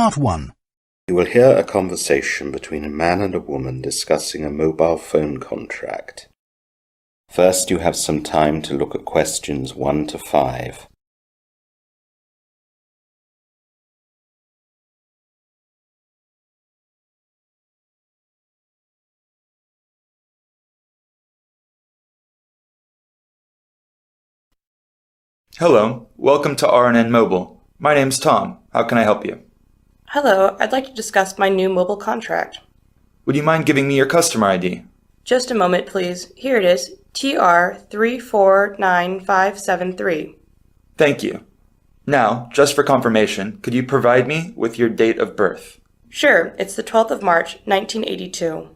Part 1. You will hear a conversation between a man and a woman discussing a mobile phone contract. First, you have some time to look at questions 1 to 5. Hello, welcome to RNN Mobile. My name's Tom. How can I help you? Hello, I'd like to discuss my new mobile contract. Would you mind giving me your customer ID? Just a moment, please. Here it is, TR349573. Thank you. Now, just for confirmation, could you provide me with your date of birth? Sure, it's the 12th of March, 1982.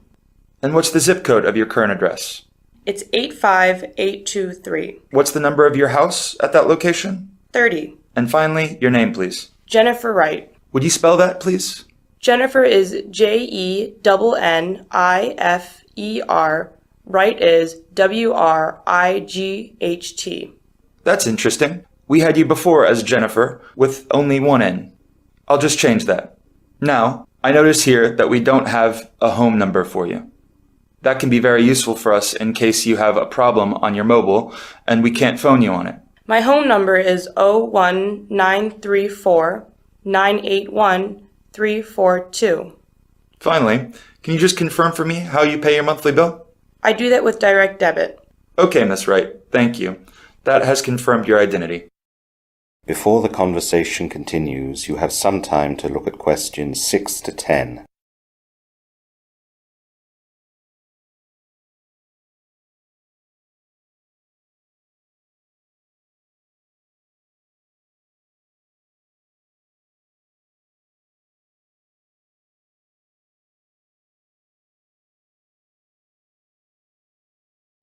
And what's the zip code of your current address? It's 85823. What's the number of your house at that location? 30. And finally, your name, please. Jennifer Wright. Would you spell that, please? Jennifer is JENNIFER. Wright is WRIGHT. That's interesting. We had you before as Jennifer, with only one N. I'll just change that. Now, I notice here that we don't have a home number for you. That can be very useful for us in case you have a problem on your mobile and we can't phone you on it. My home number is 01934-981-342. Finally, can you just confirm for me how you pay your monthly bill? I do that with direct debit. Okay, Miss Wright. Thank you. That has confirmed your identity. Before the conversation continues, you have some time to look at questions 6 to 10.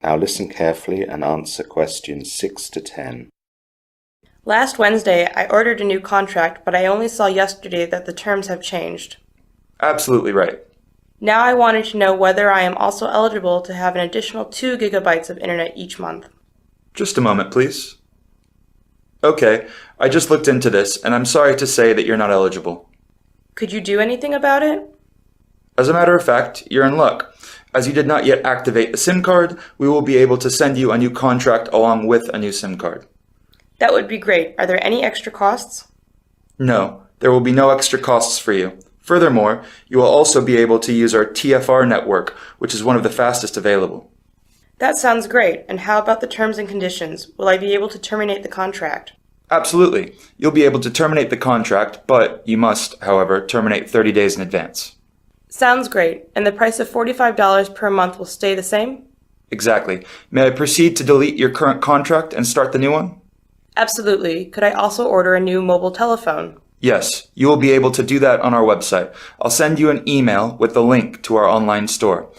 Now listen carefully and answer questions 6 to 10. Last Wednesday, I ordered a new contract, but I only saw yesterday that the terms have changed. Absolutely right. Now I wanted to know whether I am also eligible to have an additional 2 gigabytes of internet each month. Just a moment, please. Okay, I just looked into this, and I'm sorry to say that you're not eligible. Could you do anything about it? As a matter of fact, you're in luck. As you did not yet activate a SIM card, we will be able to send you a new contract along with a new SIM card. That would be great. Are there any extra costs? No, there will be no extra costs for you. Furthermore, you will also be able to use our TFR network, which is one of the fastest available. That sounds great. And how about the terms and conditions? Will I be able to terminate the contract? Absolutely. You'll be able to terminate the contract, but you must, however, terminate 30 days in advance. Sounds great. And the price of $45 per month will stay the same? Exactly. May I proceed to delete your current contract and start the new one? Absolutely. Could I also order a new mobile telephone? Yes, you will be able to do that on our website. I'll send you an email with the link to our online store.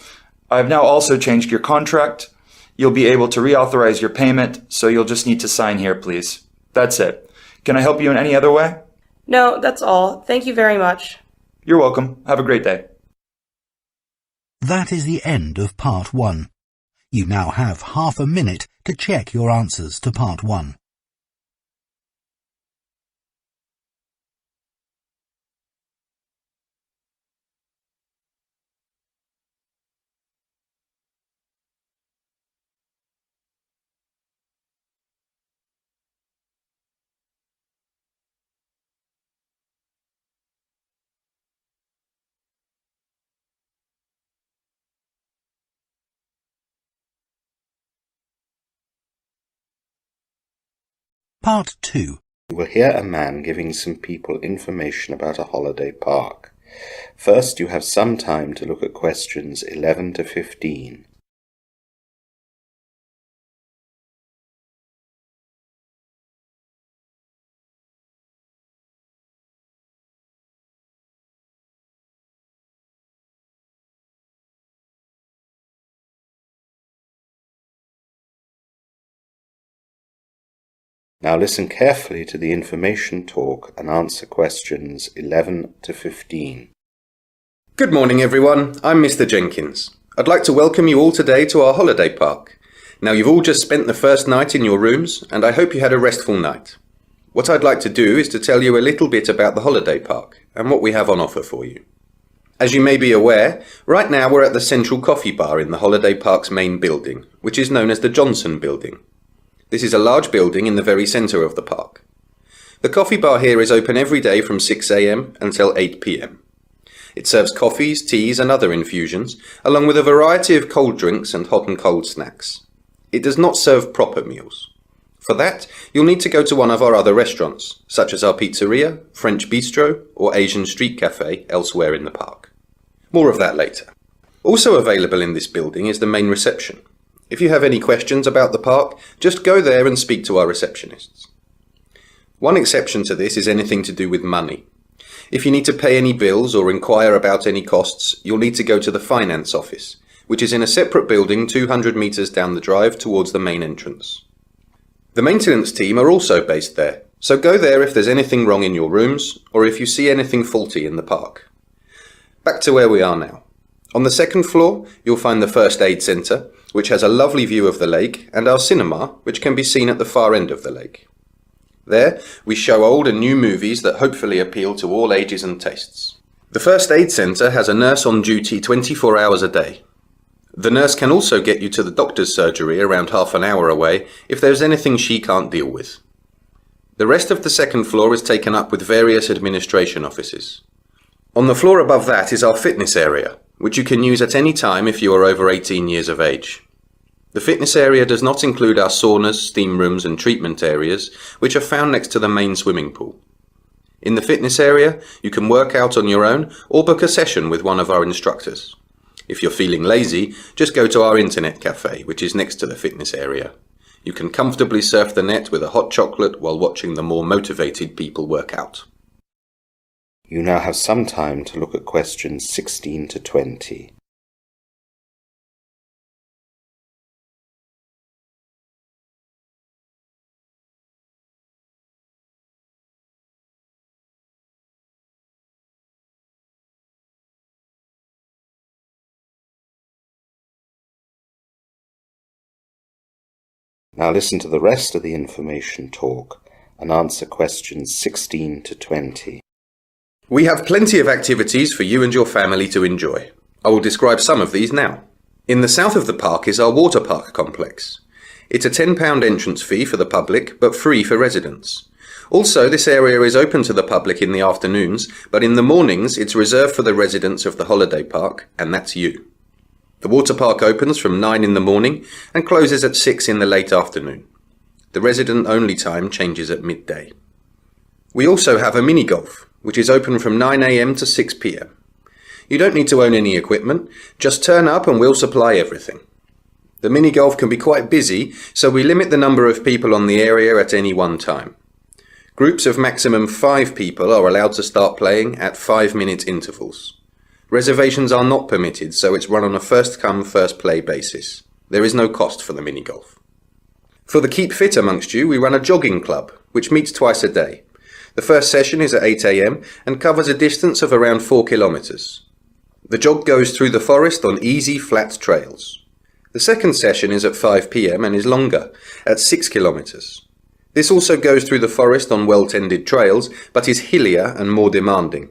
I've now also changed your contract. You'll be able to reauthorize your payment, so you'll just need to sign here, please. That's it. Can I help you in any other way? No, that's all. Thank you very much. You're welcome. Have a great day. That is the end of Part 1. You now have half a minute to check your answers to Part 1. Part 2. You will hear a man giving some people information about a holiday park. First, you have some time to look at questions 11 to 15. Now listen carefully to the information talk and answer questions 11 to 15. Good morning everyone, I'm Mr. Jenkins. I'd like to welcome you all today to our holiday park. Now you've all just spent the first night in your rooms and I hope you had a restful night. What I'd like to do is to tell you a little bit about the holiday park and what we have on offer for you. As you may be aware, right now we're at the Central Coffee Bar in the holiday park's main building, which is known as the Johnson Building. This is a large building in the very centre of the park. The coffee bar here is open every day from 6 a.m. until 8 p.m. It serves coffees, teas and other infusions, along with a variety of cold drinks and hot and cold snacks. It does not serve proper meals. For that, you'll need to go to one of our other restaurants, such as our pizzeria, French bistro, or Asian street cafe elsewhere in the park. More of that later. Also available in this building is the main reception. If you have any questions about the park, just go there and speak to our receptionists. One exception to this is anything to do with money. If you need to pay any bills or inquire about any costs, you'll need to go to the finance office, which is in a separate building 200 metres down the drive towards the main entrance. The maintenance team are also based there, so go there if there's anything wrong in your rooms or if you see anything faulty in the park. Back to where we are now. On the second floor, you'll find the First Aid Centre, which has a lovely view of the lake, and our cinema, which can be seen at the far end of the lake. There, we show old and new movies that hopefully appeal to all ages and tastes. The First Aid Centre has a nurse on duty 24 hours a day. The nurse can also get you to the doctor's surgery around half an hour away if there's anything she can't deal with. The rest of the second floor is taken up with various administration offices. On the floor above that is our fitness area, which you can use at any time if you are over 18 years of age. The fitness area does not include our saunas, steam rooms and treatment areas, which are found next to the main swimming pool. In the fitness area, you can work out on your own or book a session with one of our instructors. If you're feeling lazy, just go to our internet cafe, which is next to the fitness area. You can comfortably surf the net with a hot chocolate while watching the more motivated people work out. You now have some time to look at questions 16 to 20. Now listen to the rest of the information talk and answer questions 16 to 20. We have plenty of activities for you and your family to enjoy. I will describe some of these now. In the south of the park is our water park complex. It's a £10 entrance fee for the public, but free for residents. Also, this area is open to the public in the afternoons, but in the mornings it's reserved for the residents of the holiday park, and that's you. The water park opens from 9 in the morning and closes at 6 in the late afternoon. The resident-only time changes at midday. We also have a mini-golf, which is open from 9 a.m. to 6 p.m. You don't need to own any equipment, just turn up and we'll supply everything. The mini-golf can be quite busy, so we limit the number of people on the area at any one time. Groups of maximum 5 people are allowed to start playing at 5-minute intervals. Reservations are not permitted, so it's run on a first-come, first-play basis. There is no cost for the mini-golf. For the Keep Fit amongst you, we run a jogging club, which meets twice a day. The first session is at 8 a.m. and covers a distance of around 4 kilometres. The jog goes through the forest on easy, flat trails. The second session is at 5 p.m. and is longer, at 6 kilometres. This also goes through the forest on well-tended trails, but is hillier and more demanding.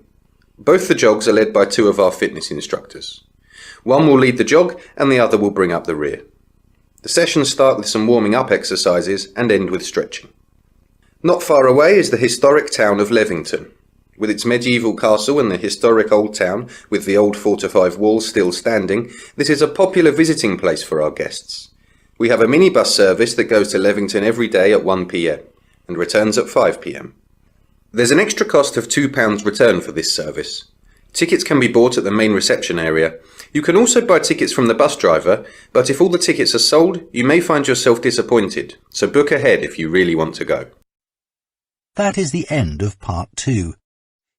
Both the jogs are led by 2 of our fitness instructors. One will lead the jog and the other will bring up the rear. The sessions start with some warming up exercises and end with stretching. Not far away is the historic town of Levington. With its medieval castle and the historic old town with the old fortified walls still standing, this is a popular visiting place for our guests. We have a minibus service that goes to Levington every day at 1 p.m. and returns at 5 p.m. There's an extra cost of £2 return for this service. Tickets can be bought at the main reception area. You can also buy tickets from the bus driver, but if all the tickets are sold, you may find yourself disappointed, so book ahead if you really want to go. That is the end of part 2.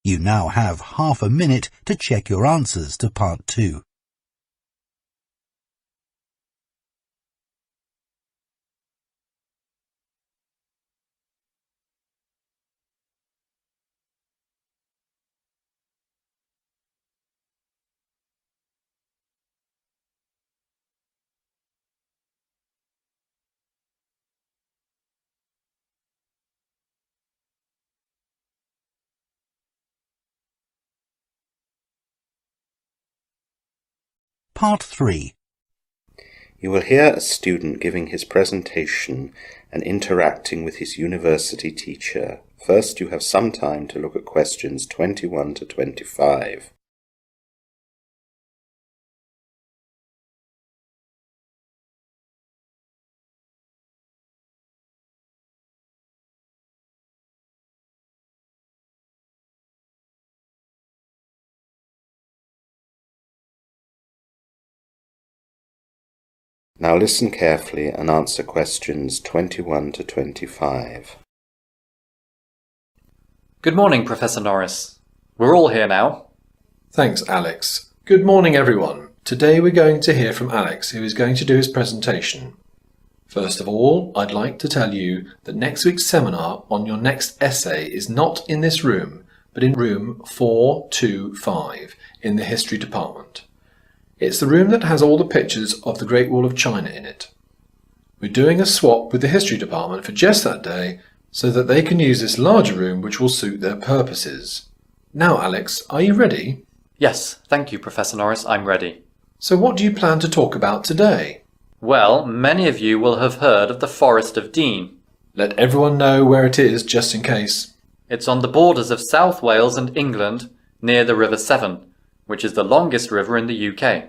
You now have half a minute to check your answers to part 2. Part 3. You will hear a student giving his presentation and interacting with his university teacher. First, you have some time to look at questions 21 to 25. Now listen carefully and answer questions 21 to 25. Good morning, Professor Norris. We're all here now. Thanks, Alex. Good morning, everyone. Today we're going to hear from Alex, who is going to do his presentation. First of all, I'd like to tell you that next week's seminar on your next essay is not in this room, but in room 425 in the History Department. It's the room that has all the pictures of the Great Wall of China in it. We're doing a swap with the History Department for just that day so that they can use this larger room which will suit their purposes. Now, Alex, are you ready? Yes, thank you, Professor Norris. I'm ready. So what do you plan to talk about today? Well, many of you will have heard of the Forest of Dean. Let everyone know where it is, just in case. It's on the borders of South Wales and England, near the River Severn, which is the longest river in the UK.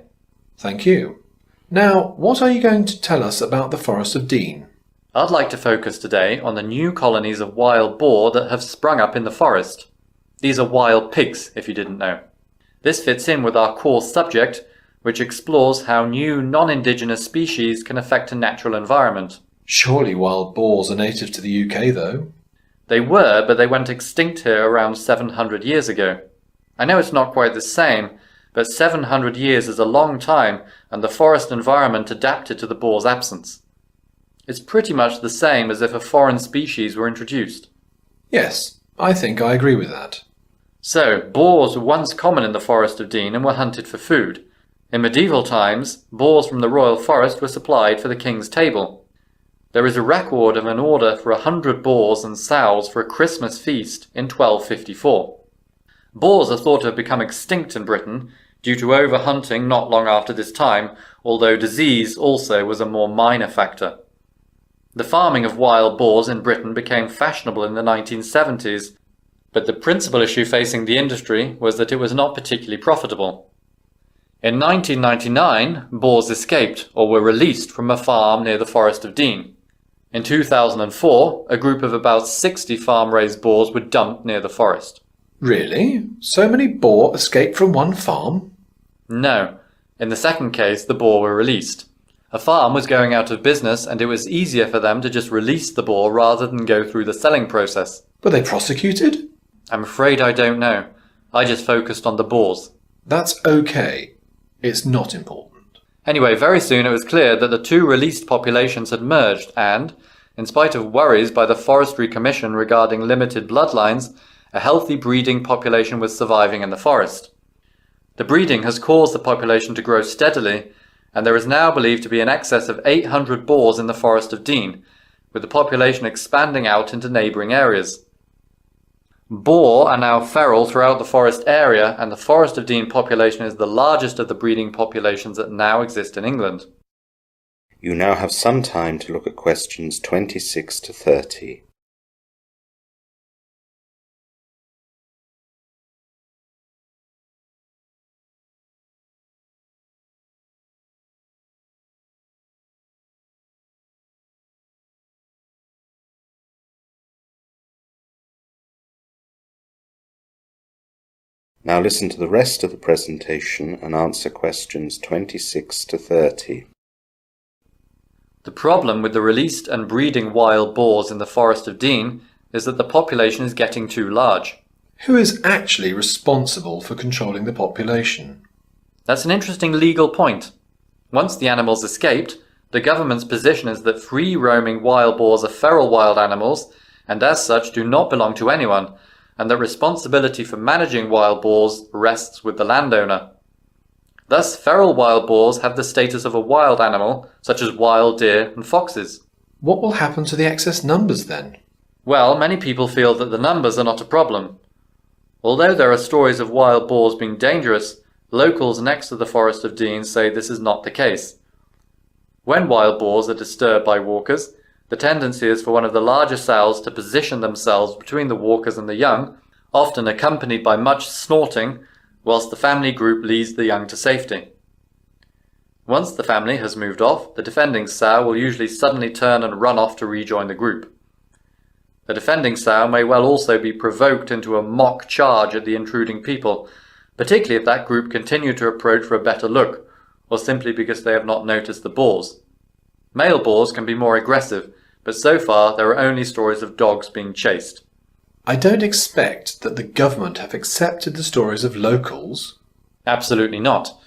Thank you. Now, what are you going to tell us about the Forest of Dean? I'd like to focus today on the new colonies of wild boar that have sprung up in the forest. These are wild pigs, if you didn't know. This fits in with our core subject, which explores how new non-indigenous species can affect a natural environment. Surely wild boars are native to the UK, though. They were, but they went extinct here around 700 years ago. I know it's not quite the same, but 700 years is a long time, and the forest environment adapted to the boar's absence. It's pretty much the same as if a foreign species were introduced. Yes, I think I agree with that. So, boars were once common in the Forest of Dean and were hunted for food. In medieval times, boars from the royal forest were supplied for the king's table. There is a record of an order for 100 boars and sows for a Christmas feast in 1254. Boars are thought to have become extinct in Britain due to overhunting not long after this time, although disease also was a more minor factor. The farming of wild boars in Britain became fashionable in the 1970s, but the principal issue facing the industry was that it was not particularly profitable. In 1999, boars escaped or were released from a farm near the Forest of Dean. In 2004, a group of about 60 farm-raised boars were dumped near the forest. Really? So many boar escaped from one farm? No. In the second case, the boar were released. A farm was going out of business and it was easier for them to just release the boar rather than go through the selling process. Were they prosecuted? I'm afraid I don't know. I just focused on the boars. That's okay. It's not important. Anyway, very soon it was clear that the two released populations had merged and, in spite of worries by the Forestry Commission regarding limited bloodlines, a healthy breeding population was surviving in the forest. The breeding has caused the population to grow steadily, and there is now believed to be in excess of 800 boars in the Forest of Dean, with the population expanding out into neighbouring areas. Boar are now feral throughout the forest area, and the Forest of Dean population is the largest of the breeding populations that now exist in England. You now have some time to look at questions 26 to 30. Now listen to the rest of the presentation and answer questions 26 to 30. The problem with the released and breeding wild boars in the Forest of Dean is that the population is getting too large. Who is actually responsible for controlling the population? That's an interesting legal point. Once the animals escaped, the government's position is that free-roaming wild boars are feral wild animals and as such do not belong to anyone, and that responsibility for managing wild boars rests with the landowner. Thus, feral wild boars have the status of a wild animal, such as wild deer and foxes. What will happen to the excess numbers then? Well, many people feel that the numbers are not a problem. Although there are stories of wild boars being dangerous, Locals next to the Forest of Dean say this is not the case. When wild boars are disturbed by walkers, the tendency is for one of the larger sows to position themselves between the walkers and the young, often accompanied by much snorting, whilst the family group leads the young to safety. Once the family has moved off, the defending sow will usually suddenly turn and run off to rejoin the group. The defending sow may well also be provoked into a mock charge at the intruding people, particularly if that group continue to approach for a better look, or simply because they have not noticed the boars. Male boars can be more aggressive, but so far there are only stories of dogs being chased. I don't expect that the government have accepted the stories of locals. Absolutely not.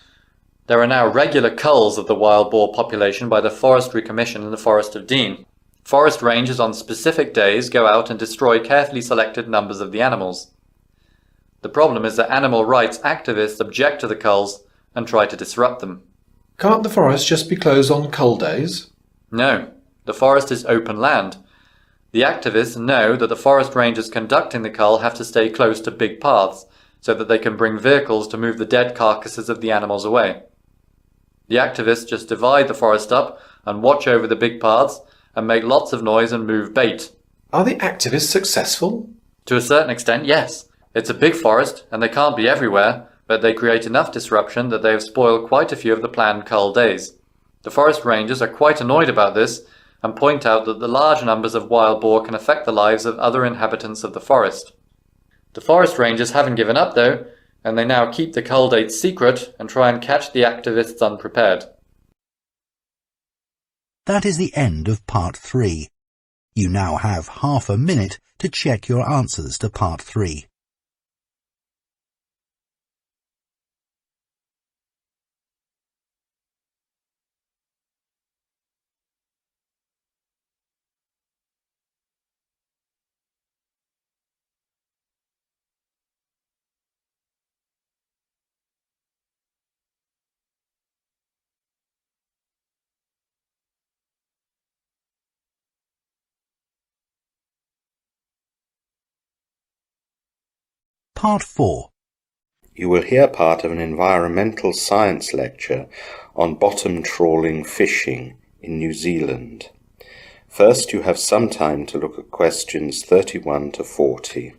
There are now regular culls of the wild boar population by the Forestry Commission in the Forest of Dean. Forest rangers on specific days go out and destroy carefully selected numbers of the animals. The problem is that animal rights activists object to the culls and try to disrupt them. Can't the forest just be closed on cull days? No, the forest is open land. The activists know that the forest rangers conducting the cull have to stay close to big paths, so that they can bring vehicles to move the dead carcasses of the animals away. The activists just divide the forest up and watch over the big paths and make lots of noise and move bait. Are the activists successful? To a certain extent, yes. It's a big forest and they can't be everywhere, but they create enough disruption that they have spoiled quite a few of the planned cull days. The forest rangers are quite annoyed about this and point out that the large numbers of wild boar can affect the lives of other inhabitants of the forest. The forest rangers haven't given up though, and they now keep the cull dates secret and try and catch the activists unprepared. That is the end of part 3. You now have half a minute to check your answers to part 3. Part 4. You will hear part of an environmental science lecture on bottom trawling fishing in New Zealand. First, you have some time to look at questions 31 to 40.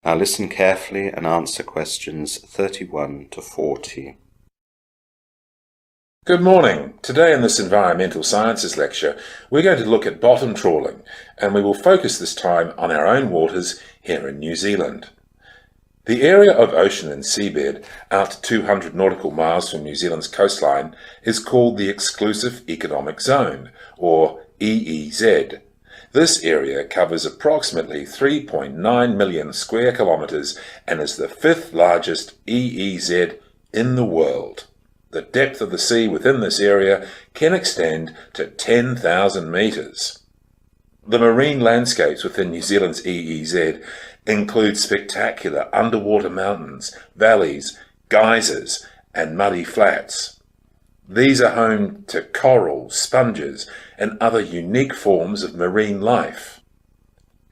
Now listen carefully and answer questions 31 to 40. Good morning. Today in this Environmental Sciences lecture, we're going to look at bottom trawling, and we will focus this time on our own waters here in New Zealand. The area of ocean and seabed out to 200 nautical miles from New Zealand's coastline is called the Exclusive Economic Zone, or EEZ. This area covers approximately 3.9 million square kilometres and is the 5th largest EEZ in the world. The depth of the sea within this area can extend to 10,000 metres. The marine landscapes within New Zealand's EEZ include spectacular underwater mountains, valleys, geysers and muddy flats. These are home to coral, sponges and other unique forms of marine life.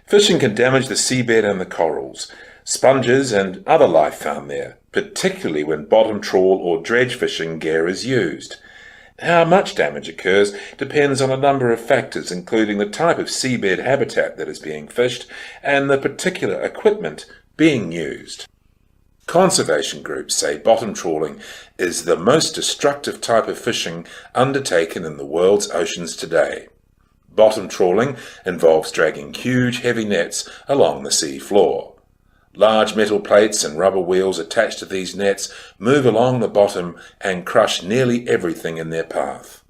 Fishing can damage the seabed and the corals, sponges and other life found there, particularly when bottom trawl or dredge fishing gear is used. How much damage occurs depends on a number of factors, including the type of seabed habitat that is being fished and the particular equipment being used. Conservation groups say bottom trawling is the most destructive type of fishing undertaken in the world's oceans today. Bottom trawling involves dragging huge heavy nets along the sea floor. Large metal plates and rubber wheels attached to these nets move along the bottom and crush nearly everything in their path.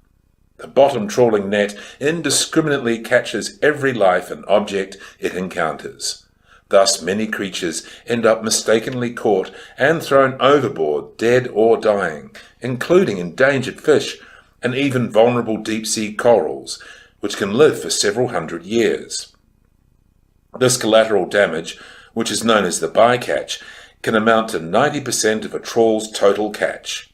The bottom trawling net indiscriminately catches every life and object it encounters. Thus, many creatures end up mistakenly caught and thrown overboard, dead or dying, including endangered fish and even vulnerable deep-sea corals, which can live for several hundred years. This collateral damage, which is known as the bycatch, can amount to 90% of a trawl's total catch.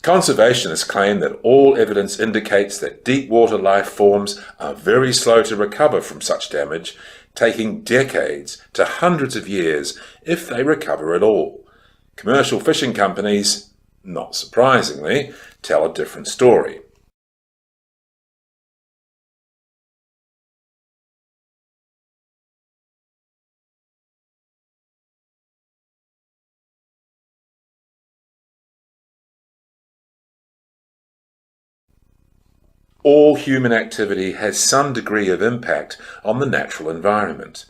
Conservationists claim that all evidence indicates that deep water life forms are very slow to recover from such damage, taking decades to hundreds of years if they recover at all. Commercial fishing companies, not surprisingly, tell a different story. All human activity has some degree of impact on the natural environment.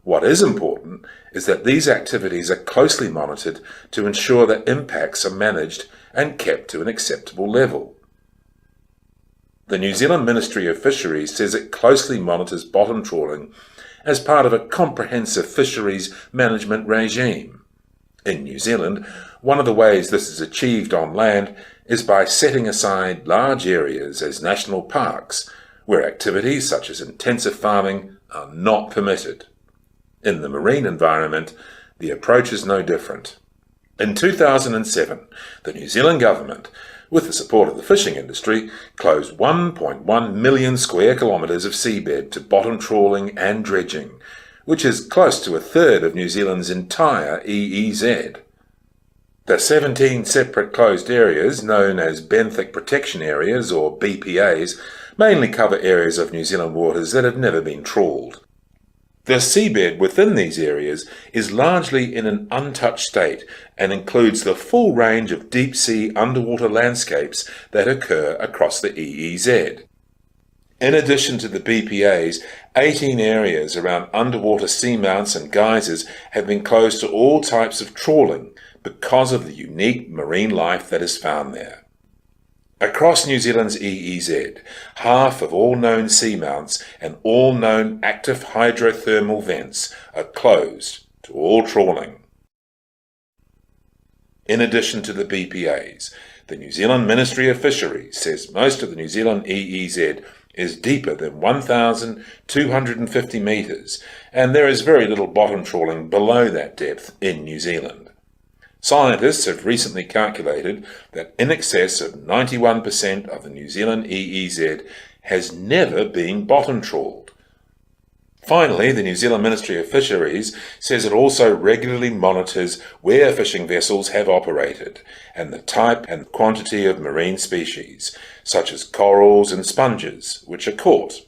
What is important is that these activities are closely monitored to ensure that impacts are managed and kept to an acceptable level. The New Zealand Ministry of Fisheries says it closely monitors bottom trawling as part of a comprehensive fisheries management regime. In New Zealand, one of the ways this is achieved on land is by setting aside large areas as national parks, where activities such as intensive farming are not permitted. In the marine environment, the approach is no different. In 2007, the New Zealand government, with the support of the fishing industry, closed 1.1 million square kilometres of seabed to bottom trawling and dredging, which is close to a third of New Zealand's entire EEZ. The 17 separate closed areas, known as benthic protection areas or BPAs, mainly cover areas of New Zealand waters that have never been trawled. The seabed within these areas is largely in an untouched state and includes the full range of deep-sea underwater landscapes that occur across the EEZ. In addition to the BPAs, 18 areas around underwater seamounts and geysers have been closed to all types of trawling because of the unique marine life that is found there. Across New Zealand's EEZ, half of all known seamounts and all known active hydrothermal vents are closed to all trawling. In addition to the BPAs, the New Zealand Ministry of Fisheries says most of the New Zealand EEZ is deeper than 1,250 metres, and there is very little bottom trawling below that depth in New Zealand. Scientists have recently calculated that in excess of 91% of the New Zealand EEZ has never been bottom trawled. Finally, the New Zealand Ministry of Fisheries says it also regularly monitors where fishing vessels have operated and the type and quantity of marine species, such as corals and sponges, which are caught.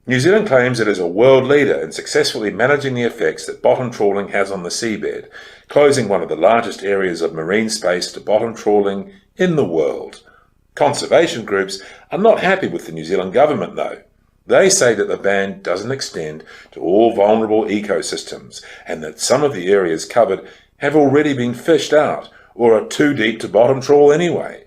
New Zealand claims it is a world leader in successfully managing the effects that bottom trawling has on the seabed, closing one of the largest areas of marine space to bottom trawling in the world. Conservation groups are not happy with the New Zealand government, though. They say that the ban doesn't extend to all vulnerable ecosystems and that some of the areas covered have already been fished out or are too deep to bottom trawl anyway.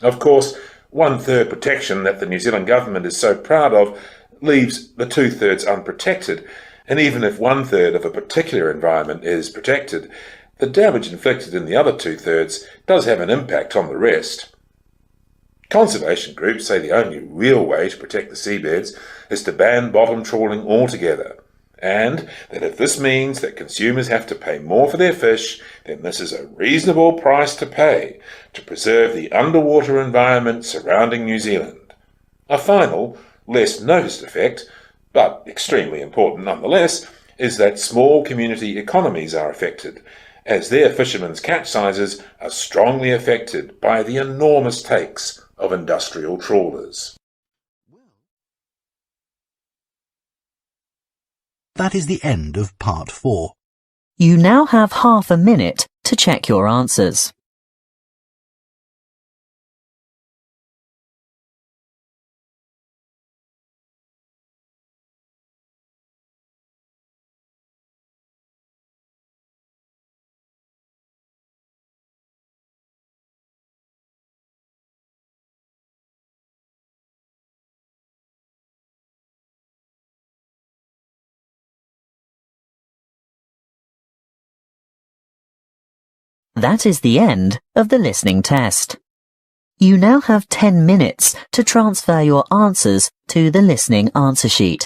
Of course, 1/3 protection that the New Zealand government is so proud of leaves the 2/3 unprotected, and even if 1/3 of a particular environment is protected, the damage inflicted in the other 2/3 does have an impact on the rest. Conservation groups say the only real way to protect the seabeds is to ban bottom trawling altogether, and that if this means that consumers have to pay more for their fish, then this is a reasonable price to pay to preserve the underwater environment surrounding New Zealand. A final, less noticed effect, but extremely important nonetheless, is that small community economies are affected, as their fishermen's catch sizes are strongly affected by the enormous takes of industrial trawlers. That is the end of part 4. You now have half a minute to check your answers. That is the end of the listening test. You now have 10 minutes to transfer your answers to the listening answer sheet.